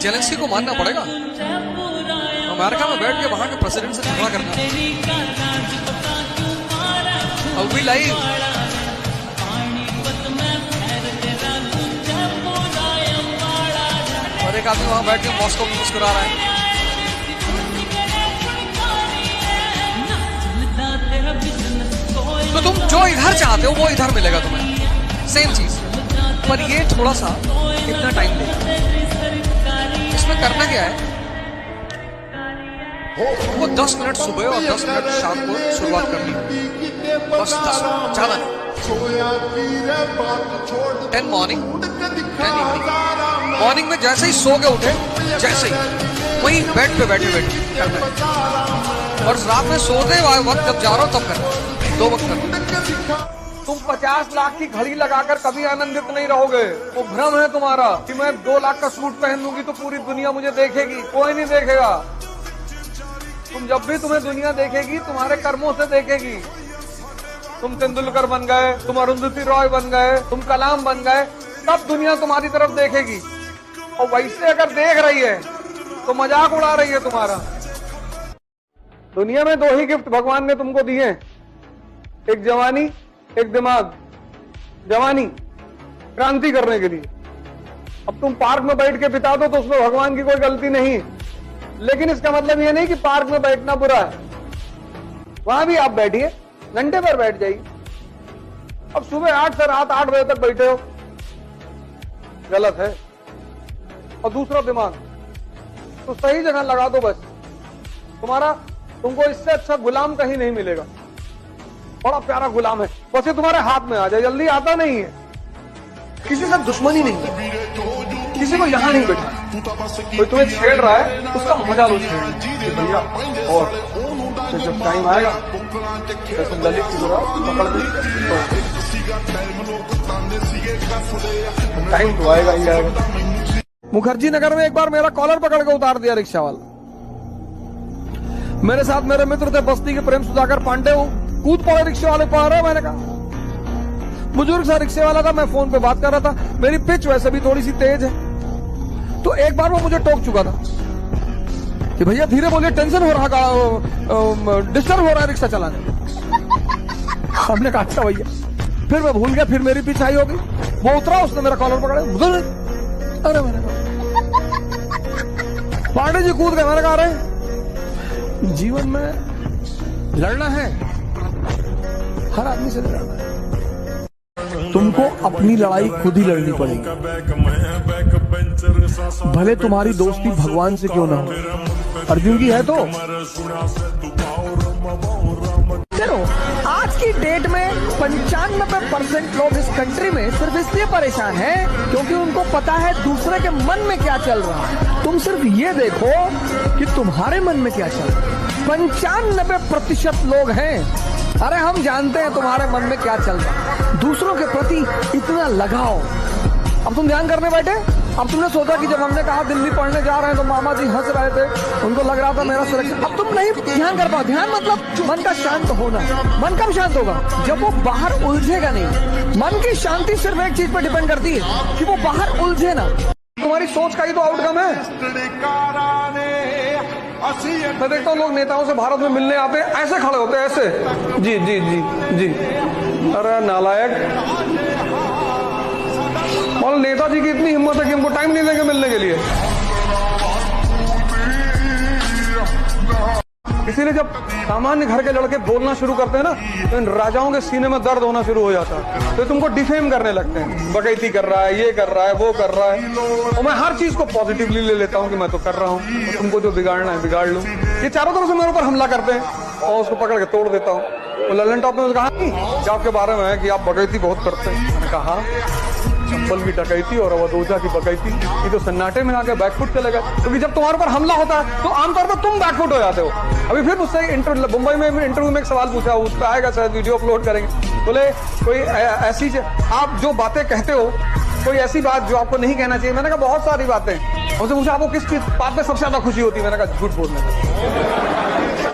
Zelensky को मानना पड़ेगा। अमेरिका में बैठ के वहां के प्रेसिडेंट से झगड़ा करना। अब भी लाइव और एक आदमी वहां बैठ के मॉस्को में मुस्कुरा रहा है। तो तुम जो इधर चाहते हो वो इधर मिलेगा तुम्हें, सेम चीज। पर ये थोड़ा सा कितना टाइम लेगा। इसमें करना क्या है, वो 10 मिनट सुबह और 10 मिनट शाम को शुरुआत करनी, बस 10 मिनट, ज्यादा नहीं। 10 मॉर्निंग 10 इवनिंग। मॉर्निंग में जैसे ही सो के उठे, जैसे ही वही बेड पे बैठे बैठे करना है। और रात में सोते वक्त जब जा रहा हो तब करना, 2 वक्त करना। तुम 50 लाख की घड़ी लगाकर कभी आनंदित नहीं रहोगे। वो भ्रम है तुम्हारा कि मैं 2 लाख का सूट पहन लूंगी तो पूरी दुनिया मुझे देखेगी। कोई नहीं देखेगा। तुम जब भी तुम्हें दुनिया देखेगी, तुम्हारे कर्मों से देखेगी। तुम तेंदुलकर बन गए, तुम अरुंधति रॉय बन गए, तुम कलाम बन गए, तब दुनिया तुम्हारी तरफ देखेगी। और वैसे अगर देख रही है तो मजाक उड़ा रही है तुम्हारा। दुनिया में 2 ही गिफ्ट भगवान ने तुमको दिए, एक जवानी, एक दिमाग। जवानी क्रांति करने के लिए। अब तुम पार्क में बैठ के बिता दो तो उसमें भगवान की कोई गलती नहीं, लेकिन इसका मतलब ये नहीं कि पार्क में बैठना बुरा है। वहां भी आप बैठिए, घंटे पर बैठ जाइए। अब सुबह 8 से रात 8 बजे तक बैठे हो, गलत है। और दूसरा दिमाग तो सही जगह लगा दो बस। तुमको इससे अच्छा गुलाम कहीं नहीं मिलेगा। बड़ा प्यारा गुलाम है, बस ये तुम्हारे हाथ में आ जाए। जल्दी आता नहीं है। किसी से दुश्मनी नहीं है, किसी को यहां नहीं बैठा। कोई तुम्हें छेड़ रहा है, उसका मजा लो छेड़ भैया। और जब टाइम आएगा जैसे ललित की पकड़ तो टाइम तो आएगा ही आएगा। मुखर्जी नगर में एक बार मेरा कॉलर पकड़ के उतार दिया रिक्शा वाला। मेरे साथ मेरे मित्र थे बस्ती के प्रेम सुधाकर पांडे, कूद पड़े रिक्शे वाले पर। मैंने कहा बुजुर्ग सा रिक्शे वाला था, मैं फोन पे बात कर रहा था। मेरी पिच वैसे भी थोड़ी सी तेज है, तो एक बार वो मुझे टोक चुका था कि भैया धीरे बोलिए, टेंशन हो रहा, डिस्टर्ब हो रहा है रिक्शा चलाने में। हमने कहा अच्छा भैया। फिर मैं भूल गया, फिर मेरी पिच आई होगी। वो उतरा, उसने मेरा कॉलर पकड़ा। अरे मैंने पांडे जी कूद गए। मैंने कहा अरे जीवन में लड़ना है, हर आदमी से लड़ना है। तुमको अपनी लड़ाई खुद ही लड़नी पड़ेगी, भले तुम्हारी दोस्ती भगवान से क्यों ना हो। अर्जुन की है तो चलो। आज की डेट में 95% लोग इस कंट्री में सिर्फ इसलिए परेशान हैं क्योंकि उनको पता है दूसरे के मन में क्या चल रहा है। तुम सिर्फ ये देखो कि तुम्हारे मन में क्या चल रहा है। 95% लोग हैं, अरे हम जानते हैं तुम्हारे मन में क्या चल रहा है। दूसरों के प्रति इतना लगाओ। अब तुम ध्यान करने बैठे। अब तुमने सोचा कि जब हमने कहा दिल्ली पढ़ने जा रहे हैं तो मामा जी हंस रहे थे, उनको लग रहा था मेरा सिलेक्शन। अब तुम नहीं ध्यान कर पाओ। ध्यान मतलब मन का शांत होना। मन कब शांत होगा? जब वो बाहर उलझेगा नहीं। मन की शांति सिर्फ एक चीज पर डिपेंड करती है कि वो बाहर उलझे ना। तुम्हारी सोच का ही तो आउटकम है। मैं देखता हूँ लोग नेताओं से भारत में मिलने आते हैं, ऐसे खड़े होते हैं, ऐसे जी जी जी जी। अरे नालायक। और नेताजी की इतनी हिम्मत है कि हमको टाइम नहीं देंगे मिलने के लिए। इसीलिए जब सामान्य घर के लड़के बोलना शुरू करते हैं ना, तो इन राजाओं के सीने में दर्द होना शुरू हो जाता है। तो तुमको डिफेम करने लगते हैं, बकैती कर रहा है, ये कर रहा है, वो कर रहा है। और मैं हर चीज को पॉजिटिवली ले लेता हूँ कि मैं तो कर रहा हूँ, तो तुमको जो बिगाड़ना है बिगाड़ लूं। ये चारों तरफ से मेरे ऊपर हमला करते हैं और उसको पकड़ के तोड़ देता हूँ। तो ललन टॉप ने कहा कि आपके बारे में है कि आप बकैती बहुत करते हैं। मैंने कहा चंबल की डकैती और अवधूजा की बकैती, ये तो सन्नाटे में आके बैकफुट चले गए। क्योंकि जब तुम्हारे ऊपर हमला होता है तो आमतौर पर तुम बैकफुट हो जाते हो। अभी फिर मुझसे मुंबई में इंटरव्यू में एक सवाल पूछा, उस पर आएगा शायद, वीडियो अपलोड करेंगे। बोले कोई ऐसी आप जो बातें कहते हो, कोई ऐसी बात जो आपको नहीं कहना चाहिए। मैंने कहा बहुत सारी बातें। उनसे पूछा आपको किस बात पे सबसे ज्यादा खुशी होती है? मैंने कहा झूठ बोलने में।